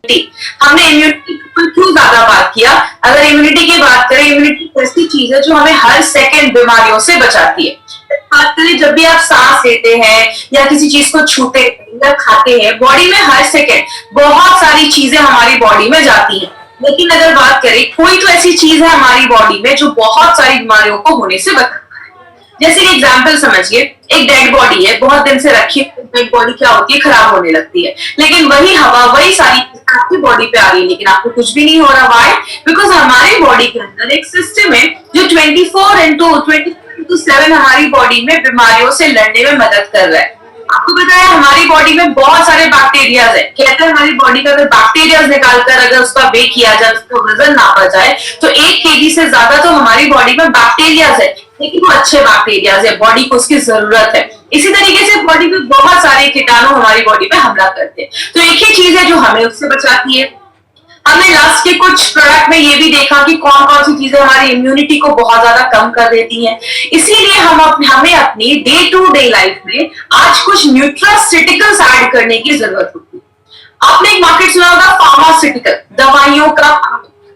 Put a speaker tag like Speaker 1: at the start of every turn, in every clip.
Speaker 1: Immunity. हमने immunity पर क्यों ज्यादा बात किया? अगर इम्यूनिटी की बात करें, इम्यूनिटी ऐसी चीज है जो हमें हर सेकेंड बीमारियों से बचाती है। बात करें जब भी आप सांस लेते हैं या किसी चीज को छूते या खाते हैं, बॉडी में हर सेकेंड बहुत सारी चीजें हमारी बॉडी में जाती हैं। लेकिन अगर बात करें, कोई तो ऐसी चीज है हमारी बॉडी में जो बहुत सारी बीमारियों को होने से बचाती है। जैसे कि एग्जाम्पल समझिए, एक डेड बॉडी है, बहुत दिन से रखी डेड बॉडी क्या होती है, खराब होने लगती है। लेकिन वही हवा, वही सारी आपकी बॉडी पे आ रही है, लेकिन आपको कुछ भी नहीं हो रहा। व्हाई? बिकॉज हमारी बॉडी के अंदर एक सिस्टम है जो 24/7 हमारी बॉडी में बीमारियों से लड़ने में मदद कर रहा है। आपको पता है हमारी बॉडी में बहुत सारे बैक्टीरियाज है। कहते हैं हमारी बॉडी का अगर बैक्टीरियाज निकालकर अगर उसका वेट किया जाए, उसका वजन नापा जाए, तो 1 kg से ज्यादा तो हमारी बॉडी में बैक्टीरियाज है। लेकिन वो अच्छे बैक्टीरियाज है, बॉडी को उसकी जरूरत है। इसी तरीके से बॉडी में बहुत सारे कीटाणु हमारी बॉडी पे हमला करते हैं। तो एक ही चीज है जो हमें उससे बचाती है। हमने लास्ट के कुछ प्रोडक्ट में ये भी देखा कि कौन कौन सी चीजें हमारी इम्यूनिटी को बहुत ज्यादा कम कर देती हैं। इसीलिए हमें अपनी डे टू डे लाइफ में आज कुछ न्यूट्रास्यूटिकल्स ऐड करने की जरूरत होती है। आपने एक मार्केट सुना होगा फार्मास्यूटिकल, दवाइयों का।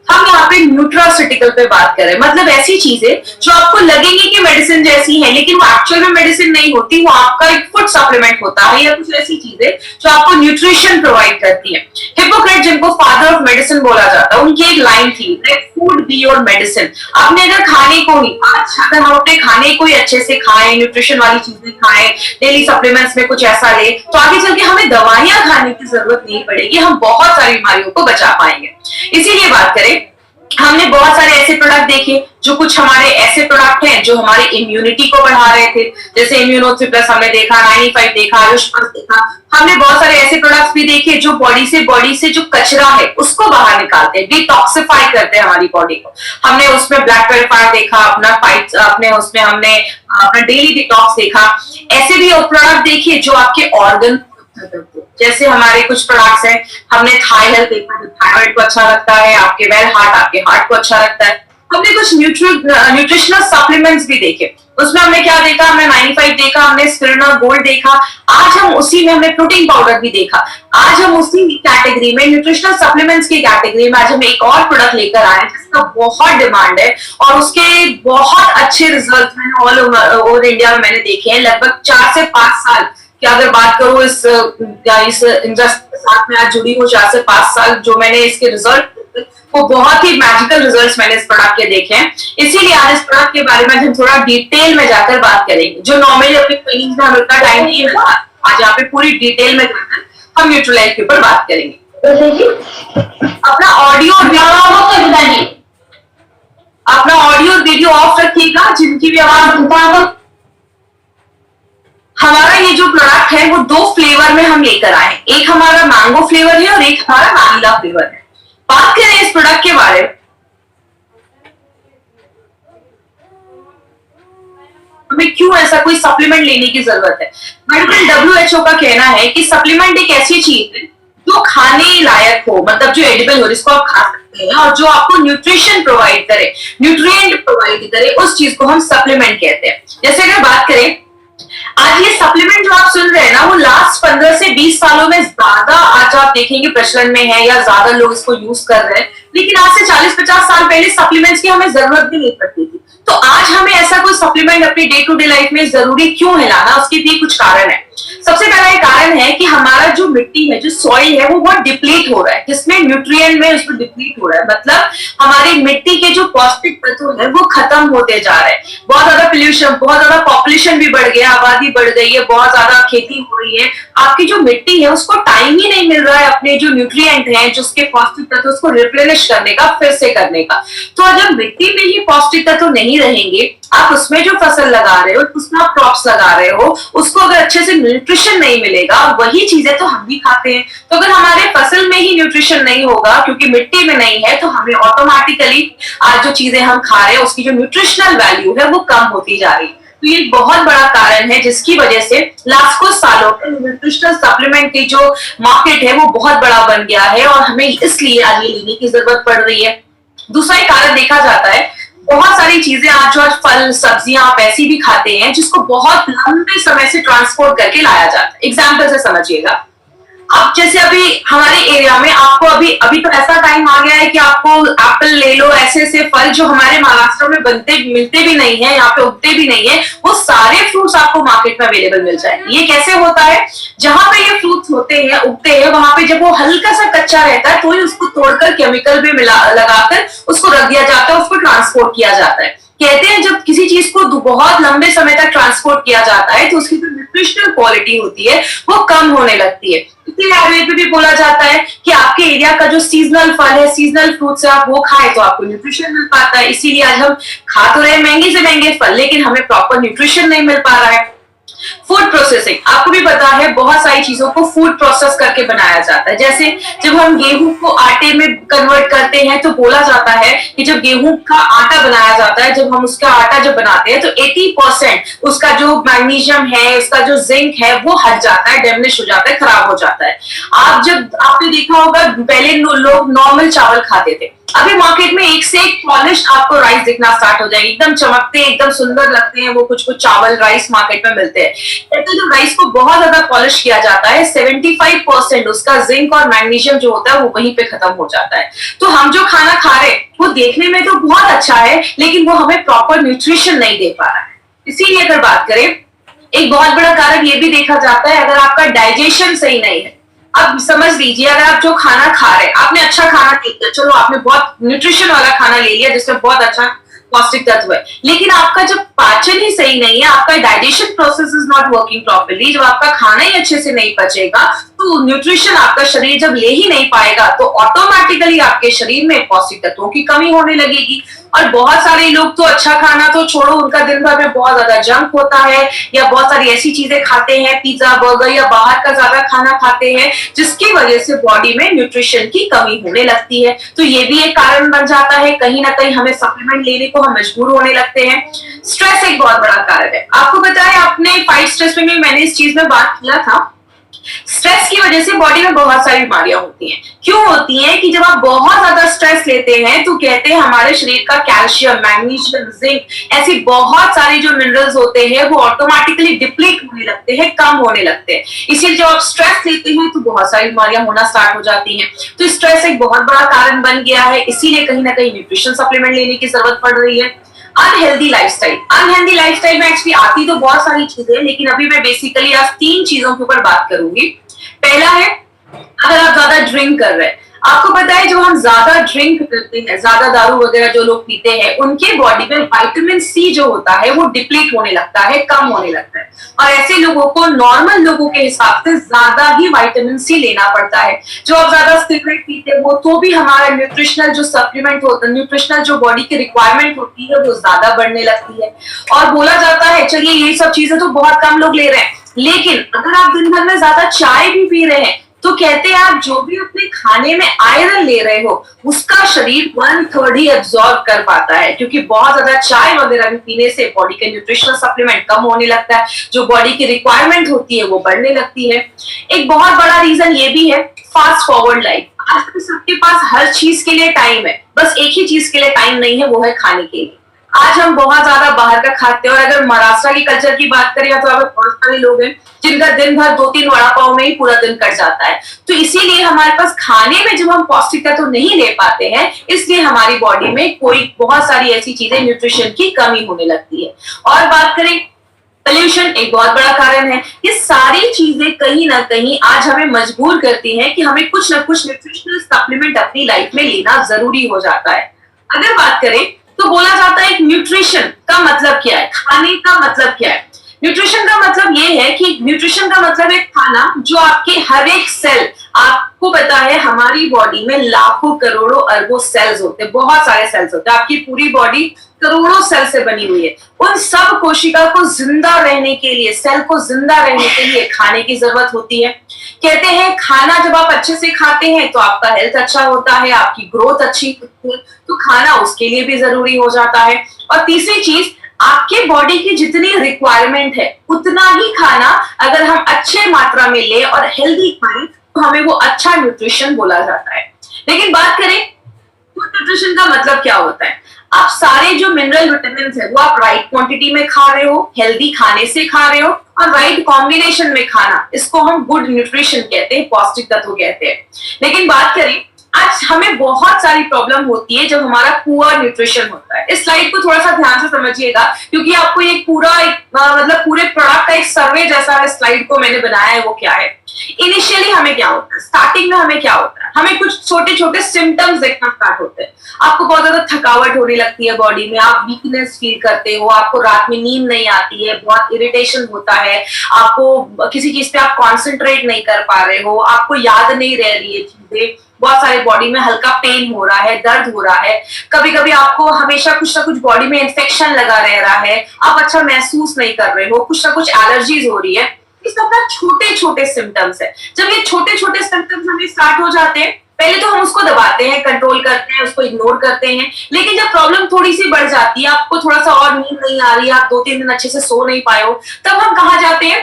Speaker 1: हम यहाँ पे न्यूट्रास्यूटिकल पे बात कर रहे हैं, मतलब ऐसी चीजें जो आपको लगेंगी कि मेडिसिन जैसी है, लेकिन वो एक्चुअल में मेडिसिन नहीं होती, वो आपका एक फूड सप्लीमेंट होता है या कुछ ऐसी चीजें जो आपको न्यूट्रिशन प्रोवाइड करती है। हिप्पोक्रेट, जिनको फादर ऑफ मेडिसिन बोला जाता है, उनकी एक लाइन थी, फूड बी योर मेडिसिन। आपने अगर खाने को ही आज अगर हम अपने खाने को ही अच्छे से खाएं, न्यूट्रिशन वाली चीजें खाएं, डेली सप्लीमेंट्स में कुछ ऐसा ले, तो आगे चल के हमें दवाइयां खाने की जरूरत नहीं पड़ेगी, हम बहुत सारी बीमारियों को बचा पाएंगे। इसीलिए बात करें, हमने बहुत सारे ऐसे प्रोडक्ट देखे जो कुछ हमारे ऐसे प्रोडक्ट हैं जो हमारे इम्यूनिटी को बढ़ा रहे थे। जैसे इम्यूनो3 प्लस हमने देखा, 95 देखा, आयुष प्लस देखा। हमने बहुत सारे ऐसे प्रोडक्ट्स भी देखे जो बॉडी से जो कचरा है उसको बाहर निकालते हैं, डिटॉक्सिफाई करते हैं हमारी बॉडी को। हमने उसमें ब्लड प्योरीफायर देखा, हमने अपना डेली डिटॉक्स देखा। ऐसे भी प्रोडक्ट देखिए जो आपके ऑर्गन, जैसे हमारे कुछ प्रोडक्ट्स हैं, हमने थाई हेल्थ देखा जो थायराइड को अच्छा रखता है, आपके वेल हार्ट, आपके हार्ट को अच्छा रखता है। हमने कुछ न्यूट्रिशनल सप्लीमेंट्स भी देखे, उसमें हमने क्या देखा, हमने 95 देखा, हमने स्पिरुलिना गोल्ड देखा। आज हम उसी में हमने प्रोटीन पाउडर भी देखा। आज हम उसी कैटेगरी में, न्यूट्रिशनल सप्लीमेंट्स की कैटेगरी में, आज हम एक और प्रोडक्ट लेकर आए जिसका बहुत डिमांड है और उसके बहुत अच्छे रिजल्ट मैंने ऑल ओवर इंडिया में मैंने देखे हैं। लगभग 4 से 5 साल कि अगर बात करूं इस इंडस्ट्री के साथ में आज जुड़ी हूँ, 4 से 5 साल जो मैंने इसके रिजल्ट, वो बहुत ही मैजिकल रिजल्ट्स मैंने इस प्रोडक्ट के देखे हैं। इसीलिए आज इस प्रोडक्ट के बारे में हम थोड़ा डिटेल में जाकर बात करेंगे, जो नॉर्मली अपनी ट्रेनिंग में हमें उतना टाइम नहीं मिलता। आज यहाँ पे पूरी डिटेल में जाकर हम न्यूट्रलाइज के ऊपर बात करेंगे। अपना ऑडियो और वीडियो ऑफ रखिएगा, जिनकी भी आवाज। हमारा ये जो प्रोडक्ट है वो 2 फ्लेवर में हम लेकर आए, एक हमारा मैंगो फ्लेवर है और एक हमारा वैनिला फ्लेवर है। बात करें इस प्रोडक्ट के बारे में, हमें क्यों ऐसा कोई सप्लीमेंट लेने की जरूरत है? मेडिकल WHO का कहना है कि सप्लीमेंट एक ऐसी चीज है जो खाने लायक हो, मतलब जो एडिबल हो, जिसको आप खा सकते हैं और जो आपको न्यूट्रिशन प्रोवाइड करे, न्यूट्रिएंट प्रोवाइड करे, उस चीज को हम सप्लीमेंट कहते हैं। जैसे अगर बात करें, आज ये सप्लीमेंट जो आप सुन रहे हैं ना, वो लास्ट 15 से 20 सालों में ज्यादा आज आप देखेंगे प्रचलन में है या ज्यादा लोग इसको यूज कर रहे हैं। लेकिन आज से 40-50 साल पहले सप्लीमेंट्स की हमें जरूरत भी नहीं पड़ती थी। तो आज हमें ऐसा कोई सप्लीमेंट अपनी डे टू डे लाइफ में जरूरी क्यों है लाना? उसके भी कुछ कारण है। सबसे पहला एक कारण है कि हमारा जो मिट्टी है, जो सॉइल है, वो बहुत डिप्लीट हो रहा है, जिसमें न्यूट्रिएंट में उसको डिप्लीट हो रहा है। मतलब हमारी मिट्टी के जो पौष्टिक तत्व है वो खत्म होते जा रहे हैं। बहुत ज्यादा पोल्यूशन, बहुत ज्यादा पॉपुलेशन भी बढ़ गया, आबादी बढ़ गई है, बहुत ज्यादा खेती हो रही है। आपकी जो मिट्टी है उसको टाइम ही नहीं मिल रहा है अपने जो न्यूट्रिएंट है, जो उसके पौष्टिक तत्व, उसको रिप्लेनिश करने का, फिर से करने का। तो जब मिट्टी में ये पौष्टिक तत्व नहीं रहेंगे, आप उसमें जो फसल लगा रहे हो, उसमें आप क्रॉप्स लगा रहे हो, उसको अगर अच्छे से न्यूट्रिशन नहीं मिलेगा, वही चीजें तो हम भी खाते हैं। तो अगर हमारे फसल में ही न्यूट्रिशन नहीं होगा, क्योंकि मिट्टी में नहीं है, तो हमें ऑटोमेटिकली आज जो चीजें हम खा रहे हैं उसकी जो न्यूट्रिशनल वैल्यू है वो कम होती जा रही है। तो ये बहुत बड़ा कारण है जिसकी वजह से लास्ट कुछ सालों में न्यूट्रिशनल सप्लीमेंट की जो मार्केट है वो बहुत बड़ा बन गया है और हमें इसलिए आज ये लेने की जरूरत पड़ रही है। दूसरा एक कारण देखा जाता है, बहुत सारी चीजें आज फल सब्जियां आप ऐसी भी खाते हैं जिसको बहुत लंबे समय से ट्रांसपोर्ट करके लाया जाता है। एग्जाम्पल से समझिएगा, अब जैसे अभी हमारे एरिया में आपको अभी अभी तो ऐसा टाइम आ गया है कि आपको एप्पल ले लो, ऐसे ऐसे फल जो हमारे महाराष्ट्र में बनते मिलते भी नहीं है, यहाँ पे उगते भी नहीं है, वो सारे फ्रूट्स आपको मार्केट में अवेलेबल मिल जाएंगे। ये कैसे होता है? जहां पे ये फ्रूट्स होते हैं, उगते हैं, वहां पे जब वो हल्का सा कच्चा रहता है तो ही उसको तोड़कर केमिकल में मिला लगाकर उसको रख दिया जाता है, उसको ट्रांसपोर्ट किया जाता है। कहते हैं जब किसी चीज को बहुत लंबे समय तक ट्रांसपोर्ट किया जाता है तो उसकी जो न्यूट्रिशनल क्वालिटी होती है वो कम होने लगती है। इसीलिए आयुर्वेद में भी बोला जाता है कि आपके एरिया का जो सीजनल फल है, सीजनल फ्रूट्स है, आप वो खाएं तो आपको न्यूट्रिशन मिल पाता है। इसीलिए आज हम खा तो रहे महंगे से महंगे फल, लेकिन हमें प्रॉपर न्यूट्रिशन नहीं मिल पा रहा है। फूड प्रोसेसिंग, आपको भी पता है बहुत सारी चीजों को फूड प्रोसेस करके बनाया जाता है। जैसे जब हम गेहूं को आटे में कन्वर्ट करते हैं तो बोला जाता है कि जब गेहूं का आटा बनाया जाता है, जब हम उसका आटा जब बनाते हैं तो 80% उसका जो मैग्नीशियम है, उसका जो जिंक है वो हट जाता है, डैमेज हो जाता है, खराब हो जाता है। आपने देखा होगा पहले लोग नॉर्मल चावल खाते थे, अभी मार्केट में एक से एक पॉलिश आपको राइस दिखना स्टार्ट हो जाएगी, एकदम चमकते हैं, एकदम सुंदर लगते हैं वो कुछ कुछ चावल राइस मार्केट में मिलते हैं। कहते जो राइस को बहुत ज्यादा पॉलिश किया जाता है, 75% उसका जिंक और मैग्नीशियम जो होता है वो वहीं पे खत्म हो जाता है। तो हम जो खाना खा रहे हैं वो देखने में तो बहुत अच्छा है, लेकिन वो हमें प्रॉपर न्यूट्रिशन नहीं दे पा रहा है। इसीलिए अगर बात करें, एक बहुत बड़ा कारण ये भी देखा जाता है, अगर आपका डाइजेशन सही नहीं है, अब समझ लीजिए अगर आप जो खाना खा रहे हैं, आपने अच्छा खाना लिया, चलो आपने बहुत न्यूट्रिशन वाला खाना ले लिया जिसमें बहुत अच्छा पौष्टिक तत्व है, लेकिन आपका जब पाचन ही सही नहीं है, आपका digestion process is not working properly, जब आपका खाना ही अच्छे से नहीं पचेगा तो न्यूट्रिशन आपका शरीर जब ले ही नहीं पाएगा तो ऑटोमेटिकली आपके शरीर में पौष्टिक तत्वों की कमी होने लगेगी। और बहुत सारे लोग तो अच्छा खाना तो छोड़ो, उनका दिन भर में बहुत ज्यादा जंक होता है या बहुत सारी ऐसी चीजें खाते हैं, पिज्जा बर्गर या बाहर का ज्यादा खाना खाते हैं, जिसकी वजह से बॉडी में न्यूट्रिशन की कमी होने लगती है। तो ये भी एक कारण बन जाता है, कहीं ना कहीं हमें सप्लीमेंट लेने को हम मजबूर होने लगते हैं। स्ट्रेस एक बहुत बड़ा कारण है। आपको पता है, अपने फाइट स्ट्रेस में भी मैंने इस चीज में बात किया था, स्ट्रेस की वजह से बॉडी में बहुत सारी बीमारियां होती हैं। क्यों होती हैं? कि जब आप बहुत ज्यादा स्ट्रेस लेते हैं तो कहते हैं हमारे शरीर का कैल्शियम, मैग्नीशियम, जिंक, ऐसी बहुत सारी जो मिनरल्स होते हैं वो ऑटोमेटिकली डिप्लीट होने लगते हैं, कम होने लगते हैं। इसलिए जब आप स्ट्रेस लेते हैं तो बहुत सारी बीमारियां होना स्टार्ट हो जाती हैं। तो स्ट्रेस एक बहुत बड़ा कारण बन गया है, इसीलिए कहीं ना कहीं न्यूट्रिशन सप्लीमेंट लेने की जरूरत पड़ रही है। अनहेल्दी लाइफस्टाइल, अनहेल्दी लाइफस्टाइल में एक्चुअली आती तो बहुत सारी चीजें, लेकिन अभी मैं बेसिकली आज 3 चीजों के ऊपर बात करूंगी। पहला है, अगर आप ज्यादा ड्रिंक कर रहे हैं, आपको पता है जो हम ज्यादा ड्रिंक करते हैं, ज्यादा दारू वगैरह जो लोग पीते हैं, उनके बॉडी में विटामिन सी जो होता है वो डिप्लीट होने लगता है, कम होने लगता है। और ऐसे लोगों को नॉर्मल लोगों के हिसाब से ज्यादा ही विटामिन सी लेना पड़ता है। जो आप ज्यादा सिगरेट पीते हो तो भी हमारा न्यूट्रिशनल जो सप्लीमेंट होता है, न्यूट्रिशनल जो बॉडी की रिक्वायरमेंट होती है वो ज्यादा बढ़ने लगती है। और बोला जाता है, चलिए ये सब चीजें तो बहुत कम लोग ले रहे हैं, लेकिन अगर आप दिन भर में ज्यादा चाय भी पी रहे हैं तो कहते हैं आप जो भी अपने खाने में आयरन ले रहे हो उसका शरीर 1/3 ही एब्जॉर्ब कर पाता है, क्योंकि बहुत ज्यादा चाय वगैरह भी पीने से बॉडी के न्यूट्रिशनल सप्लीमेंट कम होने लगता है, जो बॉडी की रिक्वायरमेंट होती है वो बढ़ने लगती है। एक बहुत बड़ा रीजन ये भी है, फास्ट फॉरवर्ड लाइफ। आजकल सबके पास हर चीज के लिए टाइम है, बस एक ही चीज के लिए टाइम नहीं है, वो है खाने के लिए। आज हम बहुत ज्यादा बाहर का खाते हैं, और अगर महाराष्ट्र की कल्चर की बात करें तो अब बहुत सारे लोग हैं जिनका दिन भर 2-3 वड़ा पाव में ही पूरा दिन कट जाता है। तो इसीलिए हमारे पास खाने में जब हम पौष्टिकता तो नहीं ले पाते हैं, इसलिए हमारी बॉडी में कोई बहुत सारी ऐसी चीजें, न्यूट्रिशन की कमी होने लगती है। और बात करें, पोल्यूशन एक बहुत बड़ा कारण है। ये सारी चीजें कहीं ना कहीं आज हमें मजबूर करती हैं कि हमें कुछ ना कुछ न्यूट्रिशनल सप्लीमेंट अपनी लाइफ में लेना जरूरी हो जाता है। अगर बात करें तो बोला जाता है कि न्यूट्रिशन का मतलब क्या है, खाने का मतलब क्या है। न्यूट्रिशन का मतलब ये है कि न्यूट्रिशन का मतलब एक खाना जो आपके हर एक सेल, आपको पता है हमारी बॉडी में लाखों करोड़ों अरबों सेल्स होते हैं, बहुत सारे सेल्स होते हैं, आपकी पूरी बॉडी करोड़ों सेल से बनी हुई है। उन सब कोशिका को जिंदा रहने के लिए, सेल को जिंदा रहने के लिए खाने की जरूरत होती है। कहते हैं खाना जब आप अच्छे से खाते हैं तो आपका हेल्थ अच्छा होता है, आपकी ग्रोथ अच्छी होती है, तो खाना उसके लिए भी जरूरी हो जाता है। और तीसरी चीज, आपके बॉडी की जितनी रिक्वायरमेंट है उतना ही खाना अगर हम अच्छे मात्रा में ले और हेल्दी खाएं तो हमें वो अच्छा न्यूट्रिशन बोला जाता है। लेकिन बात करें कुछ न्यूट्रिशन का मतलब क्या होता है? आप सारे जो मिनरल विटामिन है वो आप राइट क्वांटिटी में खा रहे हो, हेल्दी खाने से खा रहे हो और राइट कॉम्बिनेशन में खाना, इसको हम गुड न्यूट्रिशन कहते हैं, पौष्टिक तत्व कहते हैं। लेकिन बात करें, आज हमें बहुत सारी प्रॉब्लम होती है जब हमारा पुअर न्यूट्रिशन होता है। इस स्लाइड को थोड़ा सा ध्यान से समझिएगा, क्योंकि आपको ये पूरा मतलब पूरे प्रोडक्ट का एक सर्वे जैसा है स्लाइड को मैंने बनाया है। वो क्या है, इनिशियली हमें क्या होता है, स्टार्टिंग में हमें क्या होता है, हमें कुछ छोटे छोटे सिम्टम्स देखना स्टार्ट होते हैं। आपको बहुत ज्यादा थकावट होने लगती है बॉडी में, आप वीकनेस फील करते हो, आपको रात में नींद नहीं आती है, बहुत इरिटेशन होता है, आपको किसी चीज पे आप कॉन्सेंट्रेट नहीं कर पा रहे हो, आपको याद नहीं रह रही है चीजें, बहुत सारे बॉडी में हल्का पेन हो रहा है, दर्द हो रहा है, कभी कभी आपको हमेशा कुछ ना कुछ बॉडी में इन्फेक्शन लगा रह रहा है, आप अच्छा महसूस नहीं कर रहे हो, कुछ ना कुछ एलर्जीज हो रही है। ये सब ना छोटे छोटे सिम्टम्स है। जब ये छोटे छोटे सिम्टम्स हमें स्टार्ट हो जाते हैं, पहले तो हम उसको दबाते हैं, कंट्रोल करते हैं, उसको इग्नोर करते हैं। लेकिन जब प्रॉब्लम थोड़ी सी बढ़ जाती है, आपको थोड़ा सा और नींद नहीं आ रही है, आप 2-3 दिन अच्छे से सो नहीं पाए हो, तब हम कहाँ जाते हैं,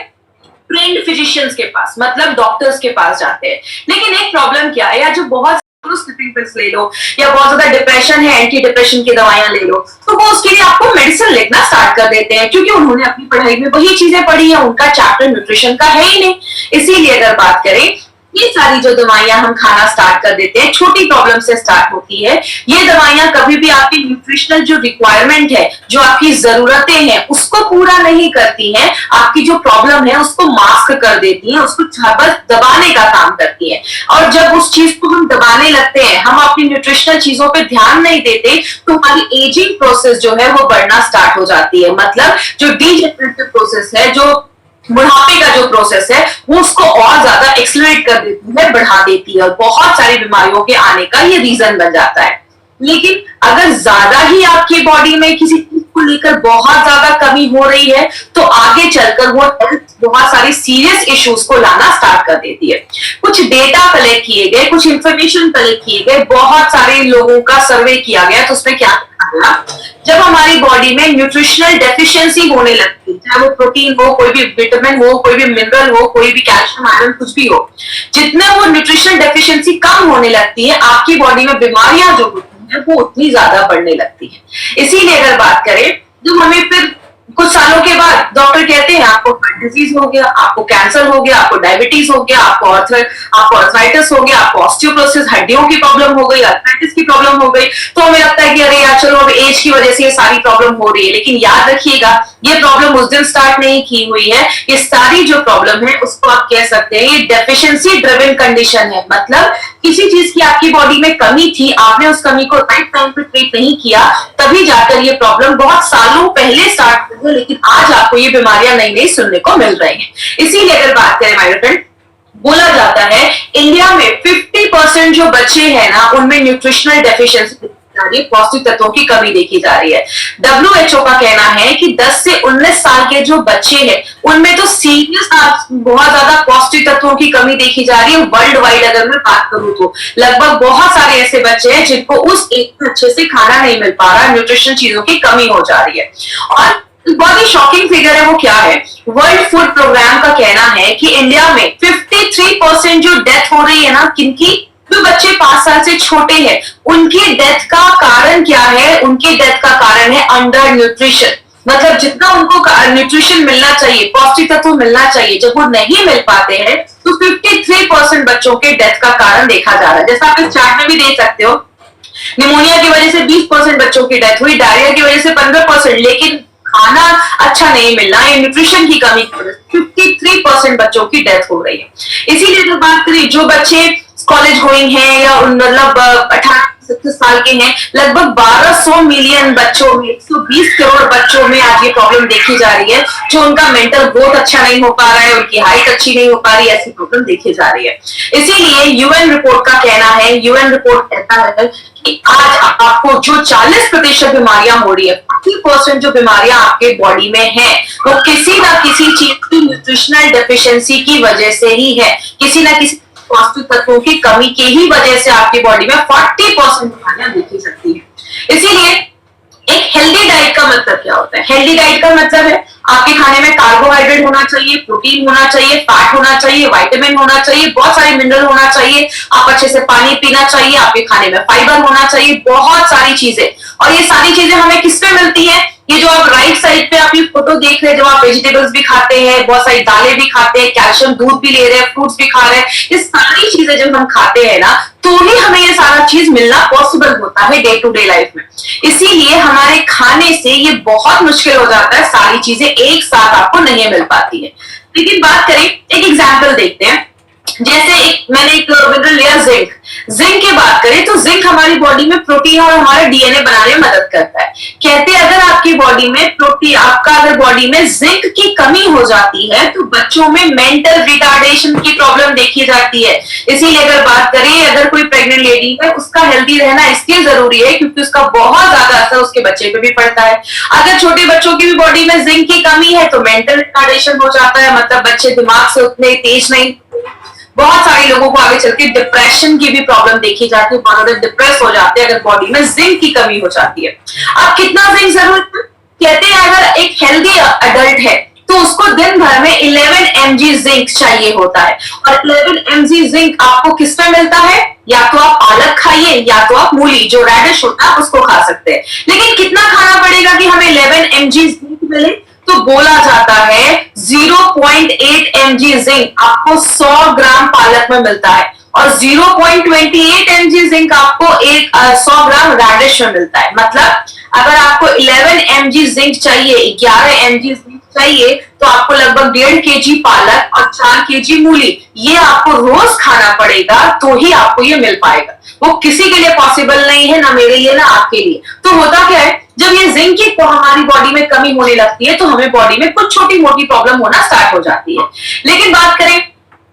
Speaker 1: ट्रेंड फिजिशियंस के पास, मतलब डॉक्टर्स के पास जाते हैं। लेकिन एक प्रॉब्लम क्या है, या जो बहुत स्लीपिंग पिल्स ले लो, या बहुत ज्यादा डिप्रेशन है, एंटी डिप्रेशन की दवाइयां ले लो, तो वो उसके लिए आपको मेडिसिन लिखना स्टार्ट कर देते हैं, क्योंकि उन्होंने अपनी पढ़ाई में वही चीजें पढ़ी है, उनका चैप्टर न्यूट्रिशन का है ही नहीं। इसीलिए अगर बात करें, ये सारी जो दवाइयां हम खाना स्टार्ट कर देते हैं, छोटी प्रॉब्लम से स्टार्ट होती है। ये दवाइयां कभी भी आपकी न्यूट्रिशनल जो रिक्वायरमेंट है, जो आपकी जरूरतें हैं, उसको पूरा नहीं करती हैं। आपकी जो प्रॉब्लम है उसको मास्क कर देती हैं, उसको बस दबाने का काम करती है। और जब उस चीज को हम दबाने लगते हैं, हम अपनी न्यूट्रिशनल चीजों पे ध्यान नहीं देते, तो हमारी एजिंग प्रोसेस जो है वो बढ़ना स्टार्ट हो जाती है। मतलब जो डीजेनरेटिव प्रोसेस है, जो बुढ़ापे का जो प्रोसेस है, वो उसको और ज्यादा एक्सलरेट कर देती है, बढ़ा देती है, और बहुत सारी बीमारियों के आने का ये रीजन बन जाता है। लेकिन अगर ज्यादा ही आपकी बॉडी में किसी चीज को लेकर बहुत ज्यादा कमी हो रही है, तो आगे चलकर वो बहुत सारी सीरियस इश्यूज को लाना स्टार्ट कर देती है। कुछ डेटा कलेक्ट किए गए, कुछ इंफॉर्मेशन कलेक्ट किए गए, बहुत सारे लोगों का सर्वे किया गया, तो उसमें क्या जब हमारी बॉडी में न्यूट्रिशनल डेफिशिएंसी होने लगती है, चाहे वो प्रोटीन हो, कोई भी विटामिन हो, कोई भी मिनरल हो, कोई भी कैल्शियम आयरन कुछ भी हो, जितना वो न्यूट्रिशनल डेफिशिएंसी कम होने लगती है, आपकी बॉडी में बीमारियां जो होती हैं वो उतनी ज्यादा बढ़ने लगती है। इसीलिए अगर बात करें, जब हमें फिर कुछ सालों के बाद डॉक्टर कहते हैं आपको हार्ट डिजीज हो गया, आपको कैंसर हो गया, आपको डायबिटीज हो गया, आपको अर्थराइटिस हो गया, आपको ऑस्टियोपोरोसिस हड्डियों की प्रॉब्लम हो गई, अर्थराइटिस की प्रॉब्लम हो गई, तो हमें लगता है कि अरे यार चलो अब एज की वजह से ये सारी प्रॉब्लम हो रही है। लेकिन याद रखिएगा, ये प्रॉब्लम उस दिन स्टार्ट नहीं की हुई है। ये सारी जो प्रॉब्लम है उसको आप कह सकते हैं ये डेफिशिएंसी ड्रिवन कंडीशन है। मतलब किसी चीज की आपकी बॉडी में कमी थी, आपने उस कमी को राइट टाइम पे ट्रीट नहीं किया, तभी जाकर ये प्रॉब्लम बहुत सालों पहले स्टार्ट हुई है, लेकिन आज आपको ये बीमारियां नई नई सुनने को मिल रही हैं। इसीलिए अगर बात करें माय फ्रेंड, बोला जाता है इंडिया में 50% जो बच्चे हैं ना, उनमें न्यूट्रिशनल डेफिशिएंसी, पौष्टिक तत्वों की कमी देखी जा रही है। WHO का कहना है कि 10 से 19 साल के जो बच्चे हैं, उनमें तो सीरियस बहुत ज्यादा पौष्टिक तत्वों की कमी देखी जा रही है। वर्ल्ड वाइड अगर मैं बात करूं तो लगभग बहुत सारे ऐसे बच्चे हैं जिनको उस एज में अच्छे से खाना नहीं मिल पा रहा, न्यूट्रिशन चीजों की कमी हो जा रही है। और बहुत ही शॉकिंग फिगर है, वो क्या है, वर्ल्ड फूड प्रोग्राम का कहना है कि इंडिया में 53% जो डेथ हो रही है ना, किनकी, जो बच्चे 5 साल से छोटे हैं, उनकी डेथ का कारण क्या है, उनकी डेथ का कारण है अंडर न्यूट्रिशन। मतलब जितना उनको न्यूट्रिशन मिलना चाहिए, पौष्टिक तत्व मिलना चाहिए, जब वो नहीं मिल पाते हैं, तो 53% बच्चों के डेथ का कारण देखा जा रहा है। जैसा आप इस चार्ट में भी देख सकते हो, निमोनिया की वजह से 20% बच्चों की डेथ हुई, डायरिया की वजह से 15%, लेकिन खाना अच्छा नहीं मिलना, ये न्यूट्रिशन की कमी की वजह से 53% बच्चों की डेथ हो रही है। इसीलिए जो बात करें, जो बच्चे कॉलेज गोइंग हैं या मतलब 18-26 साल के हैं, लगभग 1200 मिलियन बच्चों में, 120 करोड़ बच्चों में आज ये प्रॉब्लम देखी जा रही है, जो उनका मेंटल ग्रोथ अच्छा नहीं हो पा रहा है, उनकी हाइट अच्छी नहीं हो पा रही है, ऐसी प्रॉब्लम देखी जा रही है। इसीलिए यूएन रिपोर्ट का कहना है, यूएन रिपोर्ट कहता है कि आज आपको जो 40% बीमारियां हो रही है, 40% जो बीमारियां आपके बॉडी में है, वो किसी ना किसी चीज की न्यूट्रिशनल डेफिशिएंसी की वजह से ही है। किसी ना किसी पौष्टिक तत्वों की कमी की ही वजह से आपकी बॉडी में 40% बीमारियां देखी सकती है। इसीलिए एक हेल्दी डाइट का मतलब क्या होता है? हेल्दी डाइट का मतलब है आपके खाने में कार्बोहाइड्रेट होना चाहिए, प्रोटीन होना चाहिए, फैट होना चाहिए, विटामिन होना चाहिए, बहुत सारे मिनरल होना चाहिए, आप अच्छे से पानी पीना चाहिए, आपके खाने में फाइबर होना चाहिए, बहुत सारी चीजें। और ये सारी चीजें हमें किस पे मिलती है? ये जो आप राइट साइड पे आप ये फोटो देख रहे हैं, जब आप वेजिटेबल्स भी खाते हैं, बहुत सारी दालें भी खाते हैं, कैल्शियम दूध भी ले रहे हैं, फ्रूट्स भी खा रहे हैं, ये सारी चीजें जब हम खाते हैं ना, तो ही हमें ये सारा चीज मिलना पॉसिबल होता है डे टू डे लाइफ में। इसीलिए हमारे खाने से ये बहुत मुश्किल हो जाता है, सारी चीजें एक साथ आपको नहीं मिल पाती है। लेकिन बात करें, एक एग्जाम्पल देखते हैं। जैसे मैंने एक मिनरल लिया जिंक। जिंक की बात करें तो जिंक हमारी बॉडी में प्रोटीन और हमारे डीएनए बनाने में मदद करता है। कहते हैं अगर आपकी बॉडी में प्रोटीन, आपका अगर बॉडी में जिंक की कमी हो जाती है तो बच्चों में मेंटल रिटार्डेशन की प्रॉब्लम देखी जाती है। इसीलिए अगर बात करें, अगर कोई प्रेग्नेंट लेडी है, उसका हेल्दी रहना इसलिए जरूरी है क्योंकि उसका बहुत ज्यादा असर उसके बच्चे पे भी पड़ता है। अगर छोटे बच्चों की भी बॉडी में जिंक की कमी है तो मेंटल रिटार्डेशन हो जाता है, मतलब बच्चे दिमाग से उतने तेज नहीं। बहुत सारे लोगों को आगे चल के डिप्रेशन की भी प्रॉब्लम देखी जाती है, बहुत ज्यादा डिप्रेस हो जाते हैं अगर बॉडी में जिंक की कमी हो जाती है। अब कितना जिंक जरूरत है? कहते हैं अगर एक हेल्दी अडल्ट है तो उसको दिन भर में 11 mg जिंक चाहिए होता है। और 11 mg जिंक आपको किस में मिलता है? या तो आप पालक खाइए या तो आप मूली, जो रेडिश होता है उसको खा सकते हैं। लेकिन कितना खाना पड़ेगा कि हमें 11 mg जिंक मिले? तो बोला जाता है 0.8 mg जिंक आपको 100 ग्राम पालक में मिलता है और 0.28 mg जिंक आपको 100 ग्राम रेडिश में मिलता है। मतलब अगर आपको 11 mg जिंक चाहिए, 11 mg जिंक चाहिए, तो आपको लगभग 1.5 kg पालक और 4 kg मूली, ये आपको रोज खाना पड़ेगा तो ही आपको ये मिल पाएगा। वो किसी के लिए पॉसिबल नहीं है, ना मेरे लिए ना आपके लिए। तो होता क्या है, जब ये जिंक की हमारी बॉडी में कमी होने लगती है तो हमें बॉडी में कुछ छोटी मोटी प्रॉब्लम होना स्टार्ट हो जाती है। लेकिन बात करें,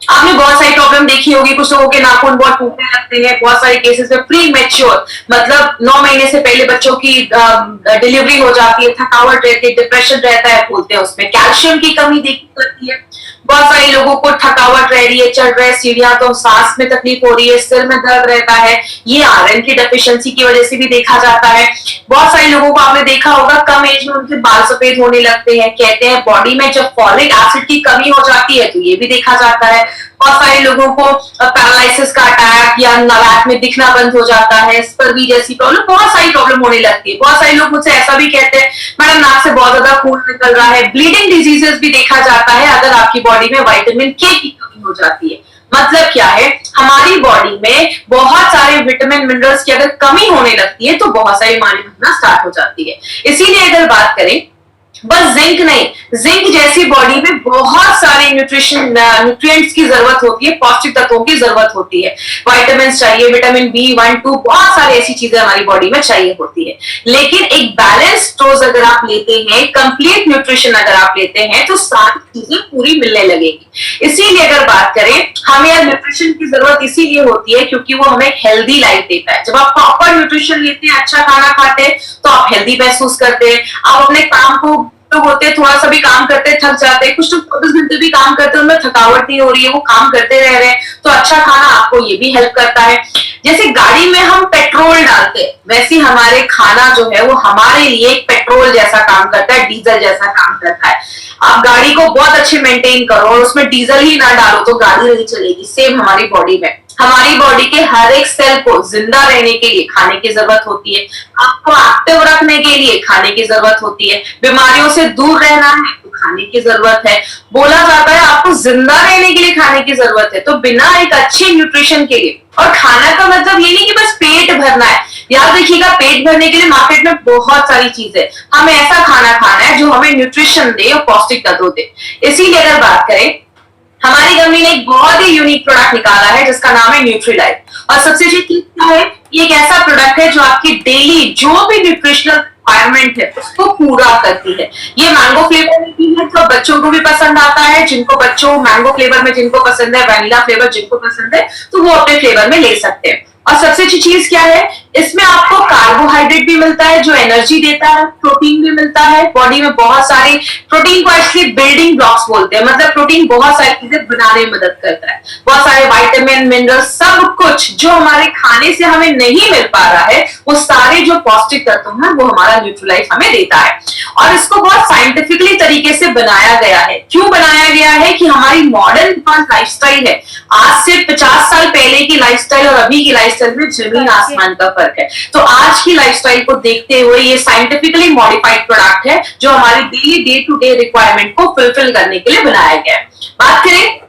Speaker 1: आपने बहुत सारी प्रॉब्लम देखी होगी, कुछ लोगों के नाखून बहुत टूटने लगते हैं, बहुत सारे केसेस में प्री मैच्योर, मतलब 9 महीने से पहले बच्चों की डिलीवरी हो जाती है, थकावट रहती है, डिप्रेशन रहता है, बोलते हैं उसमें कैल्शियम की कमी देखी जाती है। बहुत सारे लोगों को थकावट रह रही है, चढ़ रहे सीढ़ियां तो सांस में तकलीफ हो रही है, सिर में दर्द रहता है, ये आयरन की डेफिशिएंसी की वजह से भी देखा जाता है। बहुत सारे लोगों को आपने देखा होगा कम एज में उनके बाल सफेद होने लगते हैं। कहते हैं बॉडी में जब फॉलिक एसिड की कमी हो जाती है तो ये भी देखा जाता है। बहुत सारे लोगों को पैरालिसिस का अटैक या नाक में दिखना बंद हो जाता है, स्पर्वी जैसी प्रॉब्लम, बहुत सारी प्रॉब्लम होने लगती है। बहुत सारे लोग मुझसे ऐसा भी कहते हैं मैडम नाक से बहुत ज्यादा खून निकल रहा है। ब्लीडिंग डिजीजेस भी देखा जाता है अगर आपकी बॉडी में विटामिन के की कमी हो जाती है। मतलब क्या है, हमारी बॉडी में बहुत सारे विटामिन मिनरल्स की अगर कमी होने लगती है तो बहुत सारी बीमारी होना स्टार्ट हो जाती है। इसीलिए अगर बात करें, बस जिंक नहीं, जिंक जैसी बॉडी में बहुत सारे न्यूट्रिएंट्स की जरूरत होती है, पौष्टिक तत्वों की जरूरत होती है। विटामिन चाहिए, विटामिन B1, 2, बहुत सारी ऐसी चीजें हमारी बॉडी में चाहिए होती है। लेकिन एक बैलेंस डोज अगर आप लेते हैं, कंप्लीट न्यूट्रिशन अगर आप लेते हैं, तो सारी चीजें पूरी मिलने लगेगी। इसीलिए अगर बात करें, हमें न्यूट्रिशन की जरूरत इसीलिए होती है क्योंकि वो हमें हेल्दी लाइफ देता है। जब आप प्रॉपर न्यूट्रिशन लेते हैं, अच्छा खाना खाते हैं, तो आप हेल्दी महसूस करते हैं। आप अपने काम को, लोग होते हैं थोड़ा सा भी काम करते थक जाते हैं, कुछ लोग 24 घंटे भी काम करते हैं, उनमें थकावट नहीं हो रही है, वो काम करते रह रहे हैं, तो अच्छा खाना आपको ये भी हेल्प करता है। जैसे गाड़ी में हम पेट्रोल डालते हैं, वैसे हमारे खाना जो है वो हमारे लिए पेट्रोल जैसा काम करता है, डीजल जैसा काम करता है। आप गाड़ी को बहुत अच्छे मेंटेन करो और उसमें डीजल ही ना डालो तो गाड़ी नहीं चलेगी। सेम हमारी बॉडी में, हमारी बॉडी के हर एक सेल को जिंदा रहने के लिए खाने की जरूरत होती है, आपको एक्टिव रखने के लिए खाने की जरूरत होती है, बीमारियों से दूर रहना है तो खाने की जरूरत है। बोला जाता है आपको जिंदा रहने के लिए खाने की जरूरत है, तो बिना एक अच्छे न्यूट्रिशन के लिए, और खाना का मतलब ये नहीं कि बस पेट भरना है। याद रखिएगा, पेट भरने के लिए मार्केट में बहुत सारी चीजें, हमें ऐसा खाना खाना है जो हमें न्यूट्रिशन दे और पौष्टिक तत्व दे। इसीलिए अगर बात करें, हमारी कंपनी ने एक बहुत ही यूनिक प्रोडक्ट निकाला है जिसका नाम है न्यूट्रीलाइफ। और सबसे अच्छी चीज क्या है, ये एक ऐसा प्रोडक्ट है जो आपकी डेली जो भी न्यूट्रिशनल रिक्वायरमेंट है उसको पूरा करती है। ये मैंगो फ्लेवर में भी है, तो बच्चों को भी पसंद आता है, जिनको बच्चों मैंगो फ्लेवर में जिनको पसंद है, वैनिला फ्लेवर जिनको पसंद है, तो वो अपने फ्लेवर में ले सकते हैं। और सबसे अच्छी चीज क्या है, इसमें आपको कार्बोहाइड्रेट भी मिलता है जो एनर्जी देता है, प्रोटीन भी मिलता है। बॉडी में बहुत सारी प्रोटीन को एक्चुअली बिल्डिंग ब्लॉक्स बोलते हैं, मतलब प्रोटीन बहुत सारी चीजें बनाने में मदद करता है। बहुत सारे विटामिन, मिनरल, सब कुछ जो हमारे खाने से हमें नहीं मिल पा रहा है, वो सारे जो पौष्टिक तत्व हैं वो हमारा न्यूट्रीलाइफ हमें देता है। और इसको बहुत साइंटिफिकली तरीके से बनाया गया है। क्यों बनाया गया है कि हमारी मॉडर्न लाइफस्टाइल है, आज से 50 साल पहले की लाइफस्टाइल और अभी की लाइफस्टाइल में जमीन आसमान का फर्क है। तो आज की लाइफस्टाइल को देखते हुए ये साइंटिफिकली मॉडिफाइड प्रोडक्ट है जो हमारी daily day to day requirement को फुलफिल करने के लिए बनाया गया है। बात करें,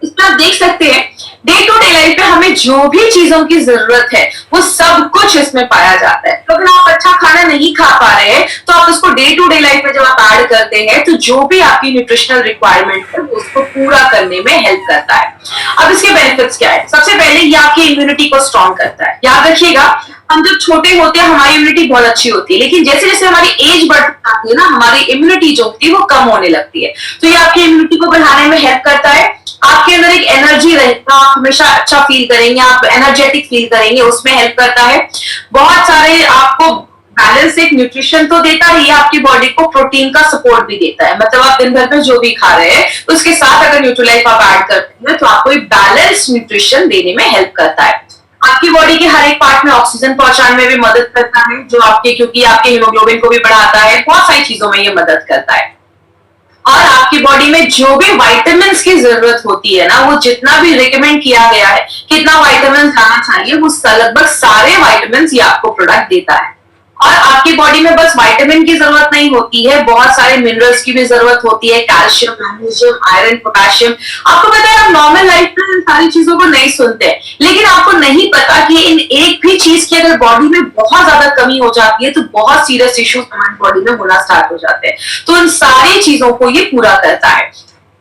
Speaker 1: इसमें आप देख सकते हैं डे टू डे लाइफ में हमें जो भी चीजों की जरूरत है वो सब कुछ इसमें पाया जाता है। तो अगर आप अच्छा खाना नहीं खा पा रहे हैं तो आप उसको डे टू डे लाइफ में जब आप ऐड करते हैं तो जो भी आपकी न्यूट्रिशनल रिक्वायरमेंट है उसको पूरा करने में हेल्प करता है। अब इसके बेनिफिट्स क्या है? सबसे पहले ये आपकी इम्यूनिटी को स्ट्रॉन्ग करता है। याद रखिएगा, हम जब छोटे होते हैं हमारी इम्यूनिटी बहुत अच्छी होती है, लेकिन जैसे जैसे हमारी एज बढ़ती जाती है ना, हमारी इम्यूनिटी जो होती है वो कम होने लगती है। तो ये आपकी इम्यूनिटी को बढ़ाने में हेल्प करता है। आपके अंदर एक एनर्जी रहेगा, आप हमेशा अच्छा फील करेंगे, आप एनर्जेटिक फील करेंगे, उसमें हेल्प करता है। बहुत सारे आपको बैलेंस एक न्यूट्रिशन तो देता ही, आपकी बॉडी को प्रोटीन का सपोर्ट भी देता है। मतलब आप दिन भर में जो भी खा रहे हैं उसके साथ अगर न्यूट्रीलाइफ आप ऐड करते हैं तो आपको एक बैलेंस न्यूट्रिशन देने में हेल्प करता है। आपकी बॉडी के हर एक पार्ट में ऑक्सीजन पहुंचाने में भी मदद करता है, जो आपके क्योंकि आपके हीमोग्लोबिन को भी बढ़ाता है, बहुत सारी चीजों में ये मदद करता है। और आपकी बॉडी में जो भी विटामिन की जरूरत होती है ना, वो जितना भी रिकमेंड किया गया है कितना विटामिन खाना चाहिए, वो लगभग सारे विटामिन ये आपको प्रोडक्ट देता है। और आपकी बॉडी में बस विटामिन की जरूरत नहीं होती है, बहुत सारे मिनरल्स की भी जरूरत होती है, कैल्शियम, मैग्नीशियम, आयरन, पोटेशियम। आपको पता है, आप नॉर्मल लाइफ में इन सारी चीजों को नहीं सुनते, लेकिन आपको नहीं पता कि इन एक भी चीज की अगर बॉडी में बहुत ज्यादा कमी हो जाती है तो बहुत सीरियस इश्यूज हमारी बॉडी में होना स्टार्ट हो जाते हैं। तो इन सारी चीजों को ये पूरा करता है।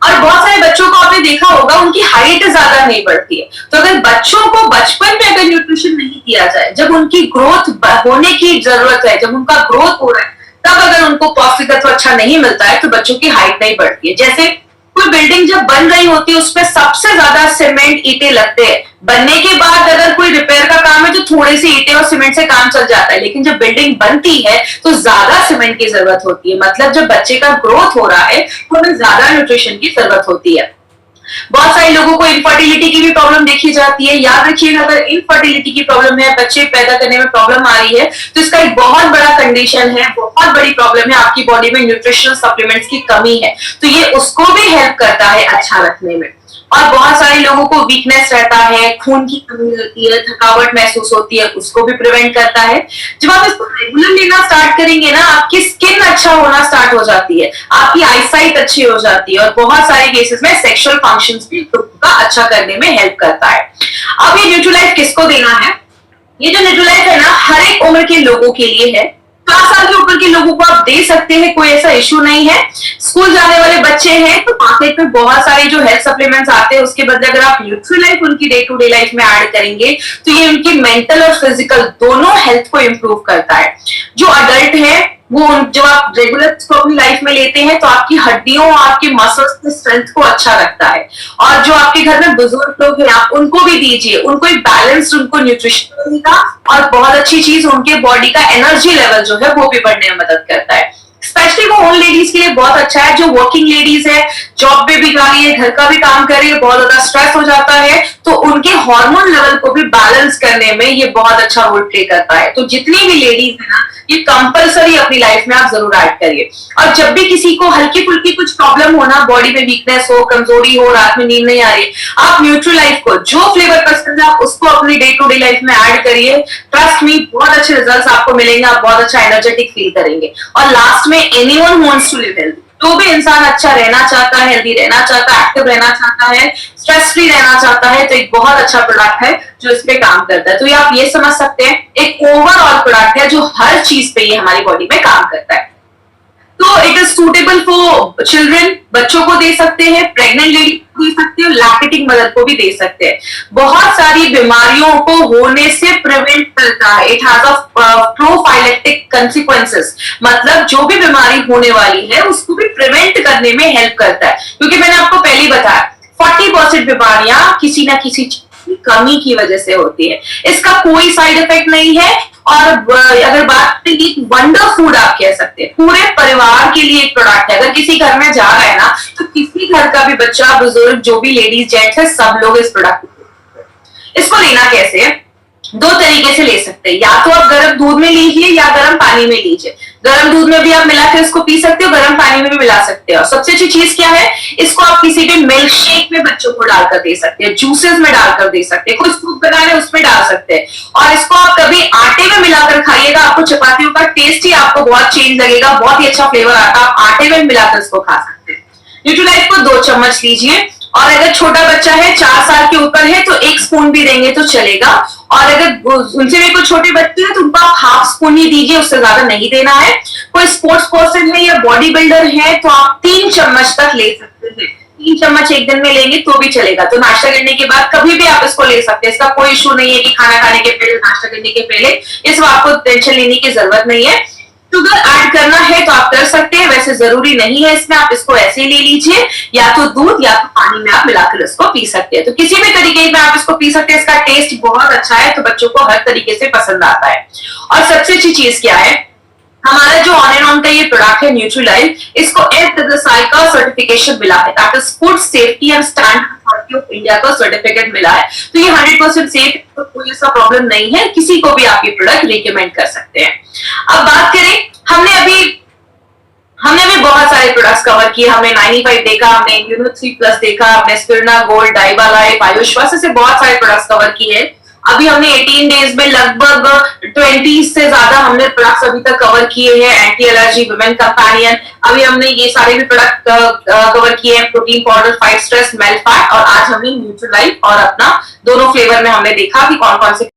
Speaker 1: और बहुत सारे बच्चों को आपने देखा होगा उनकी हाइट ज्यादा नहीं बढ़ती है। तो अगर बच्चों को बचपन में अगर न्यूट्रिशन नहीं दिया जाए, जब उनकी ग्रोथ होने की जरूरत है, जब उनका ग्रोथ हो रहा है, तब अगर उनको पौष्टिक तत्व अच्छा नहीं मिलता है तो बच्चों की हाइट नहीं बढ़ती है। जैसे कोई बिल्डिंग जब बन रही होती है उसमें सबसे ज्यादा सीमेंट ईंटें लगते हैं, बनने के बाद अगर कोई रिपेयर का काम है तो थोड़ी सी ईंटें और सीमेंट से काम चल जाता है, लेकिन जब बिल्डिंग बनती है तो ज्यादा सीमेंट की जरूरत होती है। मतलब जब बच्चे का ग्रोथ हो रहा है तो हमें ज्यादा न्यूट्रिशन की जरूरत होती है। बहुत सारे लोगों को इनफर्टिलिटी की भी प्रॉब्लम देखी जाती है। याद रखिएगा, अगर इनफर्टिलिटी की प्रॉब्लम है, बच्चे पैदा करने में प्रॉब्लम आ रही है, तो इसका एक बहुत बड़ा कंडीशन है, बहुत बड़ी प्रॉब्लम है, आपकी बॉडी में न्यूट्रिशनल सप्लीमेंट्स की कमी है। तो ये उसको भी हेल्प करता है अच्छा रखने में। और बहुत सारे लोगों को वीकनेस रहता है, खून की कमी रहती है, थकावट महसूस होती है, उसको भी प्रिवेंट करता है। जब आप इसको रेगुलर लेना स्टार्ट करेंगे ना, आपकी स्किन अच्छा होना स्टार्ट हो जाती है, आपकी आईसाइट अच्छी हो जाती है, और बहुत सारे केसेस में सेक्सुअल फंक्शंस भी का अच्छा करने में हेल्प करता है। अब ये न्यूट्रीलाइफ किसको देना है? ये जो न्यूट्रीलाइफ है ना, हर एक उम्र के लोगों के लिए है। 5 साल के ऊपर के लोगों को आप दे सकते हैं, कोई ऐसा इश्यू नहीं है। स्कूल जाने वाले बच्चे हैं तो मार्केट में बहुत सारे जो हेल्थ सप्लीमेंट्स आते हैं, उसके बदले अगर आप न्यूट्रीलाइफ उनकी डे टू डे लाइफ में ऐड करेंगे तो ये उनकी मेंटल और फिजिकल दोनों हेल्थ को इंप्रूव करता है। जो अडल्ट है वो जब आप रेगुलर अपनी लाइफ में लेते हैं तो आपकी हड्डियों और आपके मसल्स के स्ट्रेंथ को अच्छा रखता है। और जो आपके घर में बुजुर्ग लोग हैं आप उनको भी दीजिए, उनको एक बैलेंस्ड उनको न्यूट्रिशन मिलेगा, और बहुत अच्छी चीज उनके बॉडी का एनर्जी लेवल जो है वो भी बढ़ने में मदद करता है। स्पेशली वो ओल्ड लेडीज के लिए बहुत अच्छा है, जो वर्किंग लेडीज है, जॉब पे भी जा रही है, घर का भी काम कर रही है, बहुत ज्यादा स्ट्रेस हो जाता है, तो उनके हार्मोन लेवल को भी बैलेंस करने में ये बहुत अच्छा रोल प्ले करता है। तो जितनी भी लेडीज है ना, ये कंपलसरी अपनी लाइफ में आप जरूर ऐड करिए। और जब भी किसी को हल्की फुल्की कुछ प्रॉब्लम हो ना, बॉडी में वीकनेस हो, कमजोरी हो, रात में नींद नहीं आ रही, आप न्यूट्रीलाइफ को जो फ्लेवर पसंद है आप उसको अपनी डे टू डे लाइफ में ऐड करिए। ट्रस्ट मी, बहुत अच्छे रिजल्ट्स आपको मिलेंगे, आप बहुत अच्छा एनर्जेटिक फील करेंगे। और लास्ट में anyone who wants to live healthy, जो भी इंसान अच्छा रहना चाहता है, हेल्दी रहना चाहता है, एक्टिव रहना चाहता है, स्ट्रेस फ्री रहना चाहता है, तो एक बहुत अच्छा प्रोडक्ट है जो इस पे काम करता है। तो ये आप ये समझ सकते हैं, एक ओवरऑल प्रोडक्ट है जो हर चीज पे ये हमारी बॉडी में काम करता है। तो it is suitable for children, बच्चों को दे सकते हैं, प्रेग्नेंट लेडी को दे सकते हैं, लैक्टेटिंग मदर को भी दे सकते हैं। बहुत सारी बीमारियों को होने से प्रिवेंट करता है। It has a prophylactic consequences, मतलब जो भी बीमारी होने वाली है उसको भी प्रिवेंट करने में हेल्प करता है। क्योंकि मैंने आपको पहले ही बताया 40% बीमारियां किसी ना किसी की कमी की वजह से होती है। इसका कोई साइड इफेक्ट नहीं है। और अगर बात करें, वंडर फूड आप कह सकते हैं, पूरे परिवार के लिए एक प्रोडक्ट है। अगर किसी घर में जा रहा है ना, तो किसी घर का भी बच्चा, बुजुर्ग, जो भी लेडीज जेंट्स है, सब लोग इस प्रोडक्ट इसको लेना कैसे है? दो तरीके से ले सकते हैं, या तो आप गर्म दूध में लीजिए या गर्म पानी में लीजिए। गर्म दूध में भी आप मिलाकर इसको पी सकते हो, गर्म पानी में भी मिला सकते हो। और सबसे अच्छी चीज क्या है, इसको आप किसी भी मिल्क शेक में बच्चों को डालकर दे सकते हैं, जूसेस में डालकर दे सकते हैं, कोई सूप बना रहे उसमें डाल सकते हैं। और इसको आप कभी आटे में मिलाकर खाइएगा, आपको चपातियों का टेस्ट ही आपको बहुत चेंज लगेगा, बहुत ही अच्छा फ्लेवर आता है। आप आटे में मिलाकर इसको खा सकते हैं। न्यूट्रीलाइफ को 2 चम्मच लीजिए, और अगर छोटा बच्चा है 4 साल के ऊपर है तो 1 स्पून भी देंगे तो चलेगा। और अगर उनसे भी कोई छोटे बच्चे हैं तो उनको आप हाफ स्पून ही दीजिए, उससे ज्यादा नहीं देना है। कोई स्पोर्ट्स पर्सन है या बॉडी बिल्डर है तो आप 3 चम्मच तक ले सकते हैं। 3 चम्मच एक दिन में लेंगे तो भी चलेगा। तो नाश्ता करने के बाद कभी भी आप इसको ले सकते हैं, इसका कोई इशू नहीं है कि खाना खाने के पहले, नाश्ता करने के पहले, इस आपको टेंशन लेने की जरूरत नहीं है। शुगर ऐड करना है तो आप कर सकते हैं, वैसे जरूरी नहीं है इसमें, आप इसको ऐसे ही ले लीजिए, या तो दूध या तो पानी में आप मिलाकर इसको पी सकते हैं। तो किसी भी तरीके में आप इसको पी सकते हैं, इसका टेस्ट बहुत अच्छा है तो बच्चों को हर तरीके से पसंद आता है। और सबसे अच्छी चीज क्या है, हमारा जो ऑन एंड ऑन का ये प्रोडक्ट है न्यूट्रीलाइफ, इसको FSSAI का सर्टिफिकेशन मिला है, that is food safety and standard authority of India का सर्टिफिकेट मिला है। तो ये 100% सेफ, तो कोई ऐसा प्रॉब्लम नहीं है, किसी को भी आप ये प्रोडक्ट रिकमेंड कर सकते हैं। अब बात करें, हमने अभी बहुत सारे प्रोडक्ट्स कवर किए। हमने 95 देखा, हमने इम्यूनो 3+ देखा, हमने स्पिरुलिना गोल्ड, डाइबा लाइफ, आयुष्वास, से बहुत सारे प्रोडक्ट्स कवर किए। अभी हमने 18 डेज में लगभग 20 से ज्यादा हमने प्रोडक्ट्स अभी तक कवर किए हैं। एंटी एलर्जी, वुमेन कंपेनियन, अभी हमने ये सारे भी प्रोडक्ट कवर किए हैं। Protein powder, fight stress, melt fat, और आज हमने न्यूट्रीलाइफ और अपना दोनों फ्लेवर में हमने देखा कि कौन कौन से